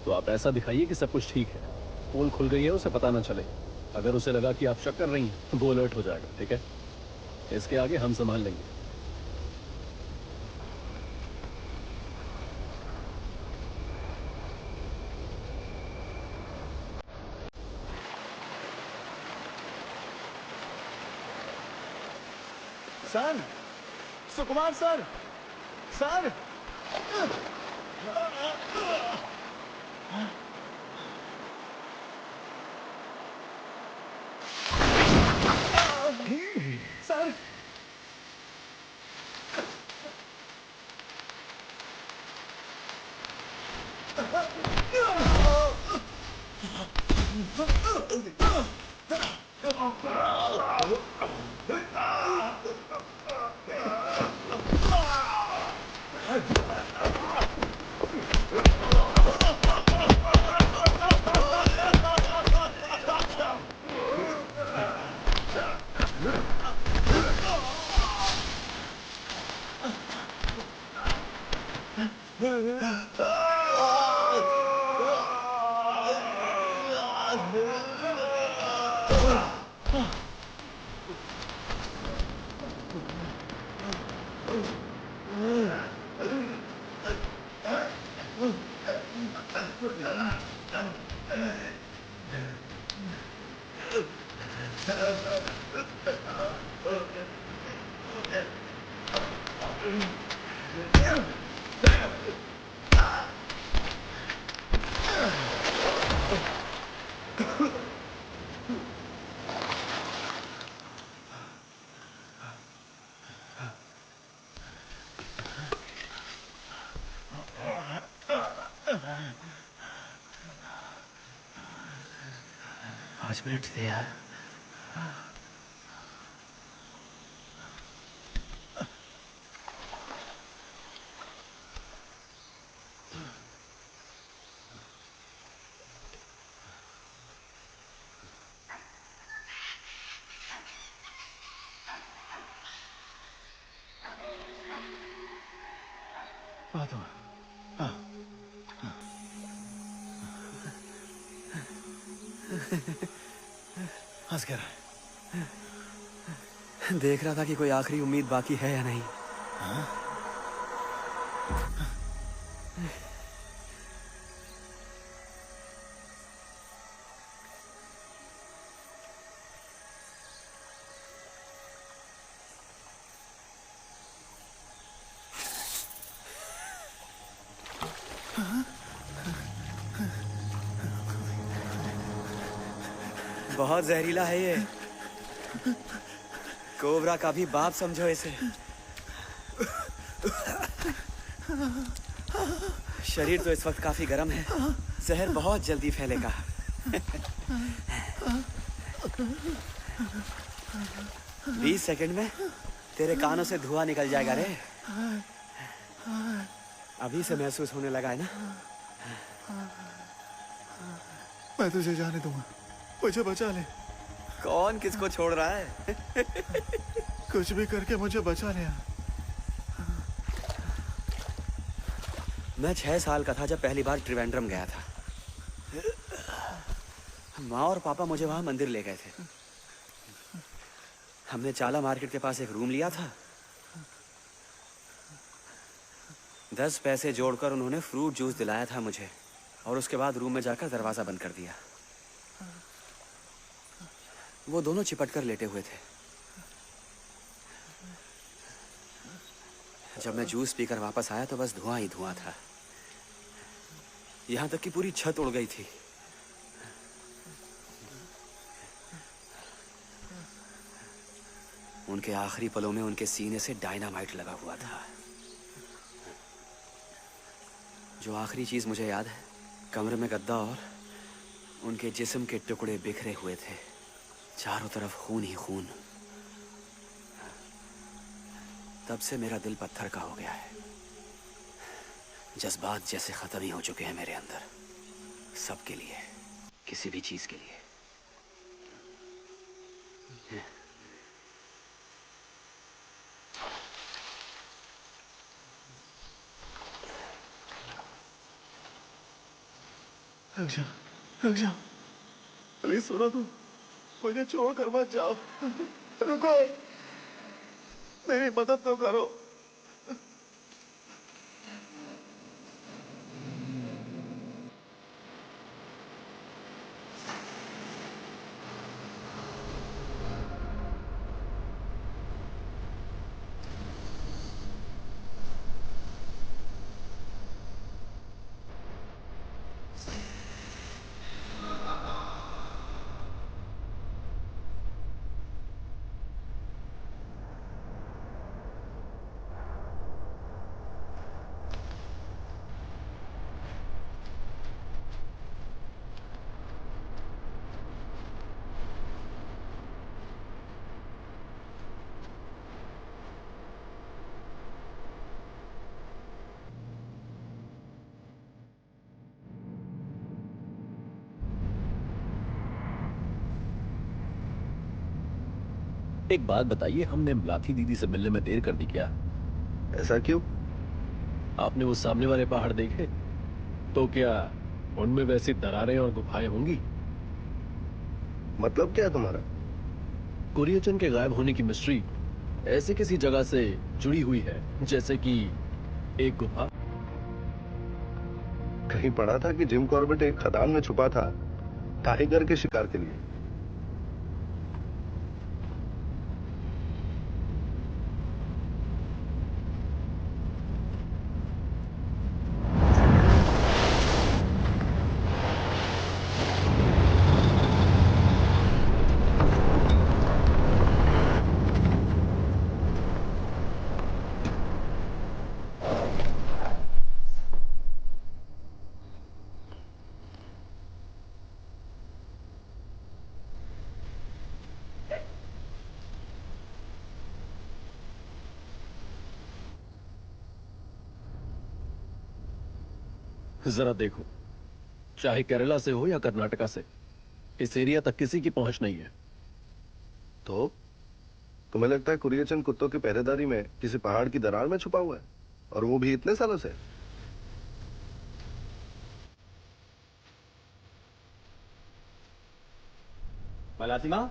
तो आप ऐसा दिखाइए कि सब कुछ ठीक है, पोल खुल गई है, उसे पता ना चले। अगर उसे लगा कि आप शक कर रही हैं वो अलर्ट हो जाएगा, ठीक है? इसके आगे हम संभाल लेंगे। सर, सुकुमार सर, सर। सर। पाँच मिनट दे यार। बात हुआ। हंस क्या रहा है? देख रहा था कि कोई आखिरी उम्मीद बाकी है या नहीं। बहुत जहरीला है ये। कोबरा का भी बाप समझो इसे। शरीर तो इस वक्त काफी गर्म है, जहर बहुत जल्दी फैलेगा। 20 सेकंड में तेरे कानों से धुआं निकल जाएगा रे। अभी से महसूस होने लगा है ना? मैं तुझे जाने दूंगा, मुझे बचा ले। कौन किसको छोड़ रहा है? कुछ भी करके मुझे बचा ले। मैं 6 साल का था जब पहली बार त्रिवेंद्रम गया था। माँ और पापा मुझे वहां मंदिर ले गए थे। हमने चाला मार्केट के पास एक रूम लिया था। 10 पैसे जोड़कर उन्होंने फ्रूट जूस दिलाया था मुझे, और उसके बाद रूम में जाकर दरवाजा बंद कर दिया। वो दोनों चिपट कर लेटे हुए थे। जब मैं जूस पीकर वापस आया तो बस धुआं ही धुआं था। यहां तक कि पूरी छत उड़ गई थी। उनके आखिरी पलों में उनके सीने से डायनामाइट लगा हुआ था। जो आखिरी चीज मुझे याद है, कमरे में गद्दा और उनके जिस्म के टुकड़े बिखरे हुए थे। चारों तरफ खून ही खून। तब से मेरा दिल पत्थर का हो गया है। जज्बात जैसे खत्म ही हो चुके हैं मेरे अंदर, सबके लिए, किसी भी चीज के लिए। रुक जाओ प्लीज सुनो तुम मुझे छोड़ कर मत जाओ रुको मेरी मदद तो करो एक बात बताइए, हमने मलाथी दीदी से मिलने में देर कर दी क्या? ऐसा क्यों? आपने वो सामने वाले पहाड़ देखे? तो क्या उनमें वैसी दरारें और गुफाएं होंगी? मतलब क्या है तुम्हारा? कुरियचन के गायब होने की मिस्ट्री ऐसे किसी जगह से जुड़ी हुई है, जैसे कि एक गुफा। कहीं पढ़ा था कि जिम कॉर्बेट एक खदान में छुपा था टाइगर के शिकार के लिए। जरा देखो, चाहे केरला से हो या कर्नाटका से, इस एरिया तक किसी की पहुंच नहीं है। तो तुम्हें लगता है कुरियचन कुत्तों की पहरेदारी में किसी पहाड़ की दरार में छुपा हुआ है, और वो भी इतने सालों से? मलासिमा,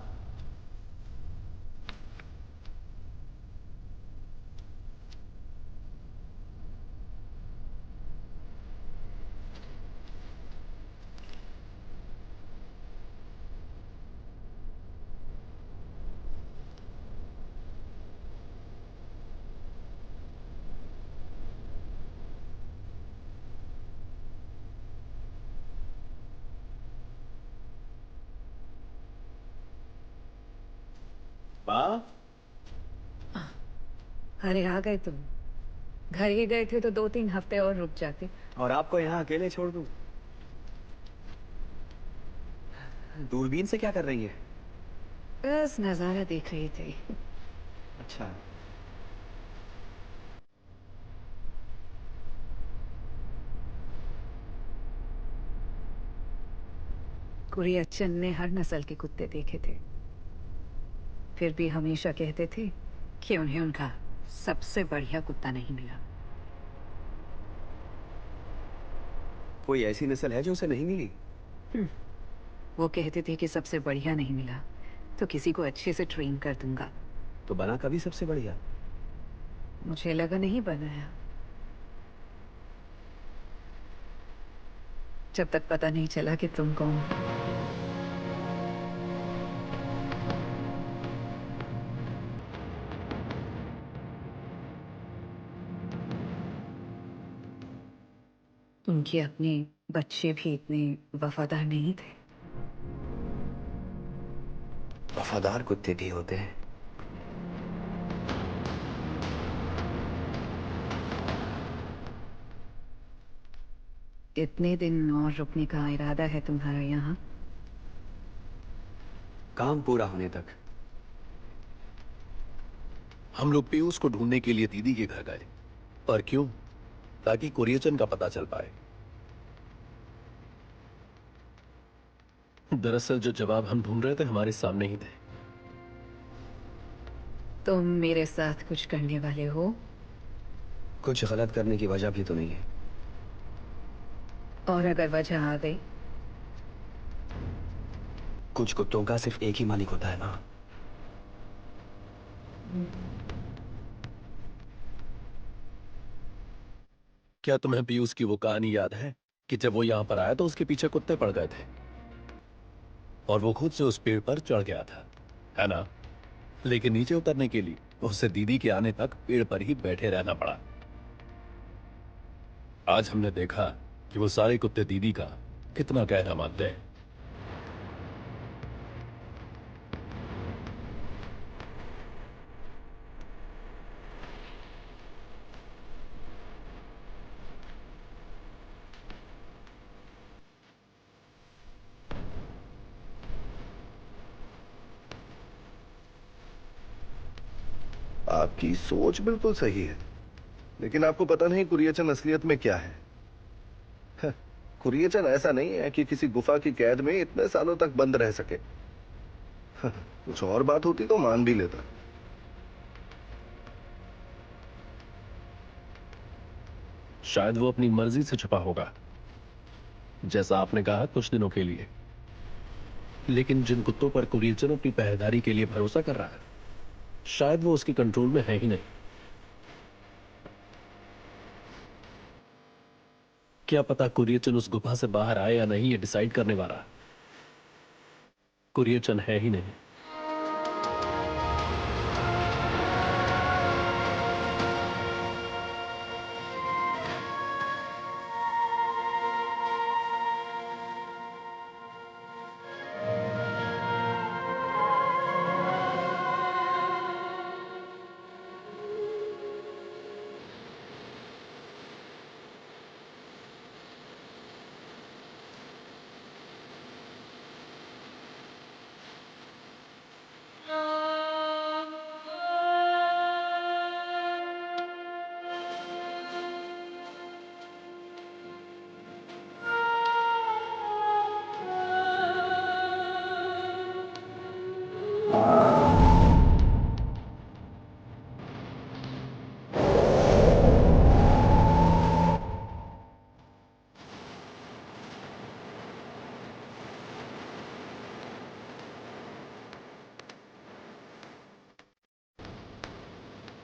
माँ, अरे आ गए तुम। घर ही गए थे तो 2-3 हफ्ते और रुक जाते। और आपको यहाँ अकेले छोड़ दूं? दूरबीन से क्या कर रही है? बस नजारा देख रही थी। अच्छा। कुरियचन ने हर नस्ल के कुत्ते देखे थे, फिर भी हमेशा कहते थे कि उन्हें उनका सबसे बढ़िया कुत्ता नहीं मिला। कोई ऐसी नस्ल है जो उसे नहीं मिली? वो कहते थे कि सबसे बढ़िया नहीं मिला तो किसी को अच्छे से ट्रेन कर दूंगा। तो बना कभी सबसे बढ़िया? मुझे लगा नहीं बनाया, जब तक पता नहीं चला कि तुम कौन हो। उनके अपने बच्चे भी इतने वफादार नहीं थे। वफादार कुत्ते भी होते हैं। कितने दिन और रुकने का इरादा है तुम्हारा यहाँ? काम पूरा होने तक। हम लोग पीयूष को ढूंढने के लिए दीदी के घर गए। पर क्यों? ताकि कुरियचन का पता चल पाए। दरअसल जो जवाब हम ढूंढ रहे थे हमारे सामने ही थे। तुम मेरे साथ कुछ करने वाले हो? कुछ गलत करने की वजह भी तो नहीं है। और अगर वजह आ गई कुछ कुत्तों का सिर्फ एक ही मालिक होता है ना। क्या तुम्हें पीयूष की वो कहानी याद है कि जब वो यहाँ पर आया तो उसके पीछे कुत्ते पड़ गए थे और वो खुद से उस पेड़ पर चढ़ गया था, है ना? लेकिन नीचे उतरने के लिए उसे दीदी के आने तक पेड़ पर ही बैठे रहना पड़ा। आज हमने देखा कि वो सारे कुत्ते दीदी का कितना कहना मानते हैं। आपकी सोच बिल्कुल सही है, लेकिन आपको पता नहीं कुरियचन असलियत में क्या है। कुरियचन ऐसा नहीं है कि किसी गुफा की कैद में इतने सालों तक बंद रह सके। कुछ और बात होती तो मान भी लेता। शायद वो अपनी मर्जी से छुपा होगा, जैसा आपने कहा, कुछ दिनों के लिए। लेकिन जिन कुत्तों पर कुरियचन अपनी पहरेदारी के लिए भरोसा कर रहा है, शायद वो उसके कंट्रोल में है ही नहीं। क्या पता कुरियचन उस गुफा से बाहर आए या नहीं, ये डिसाइड करने वाला कुरियचन है ही नहीं।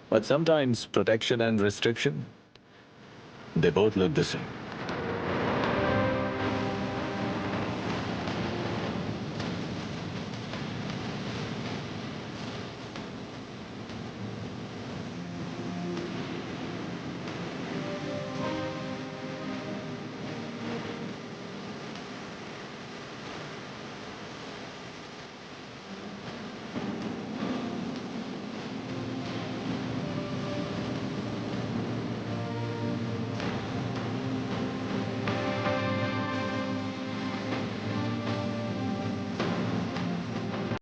But sometimes protection and restriction, they both look the same.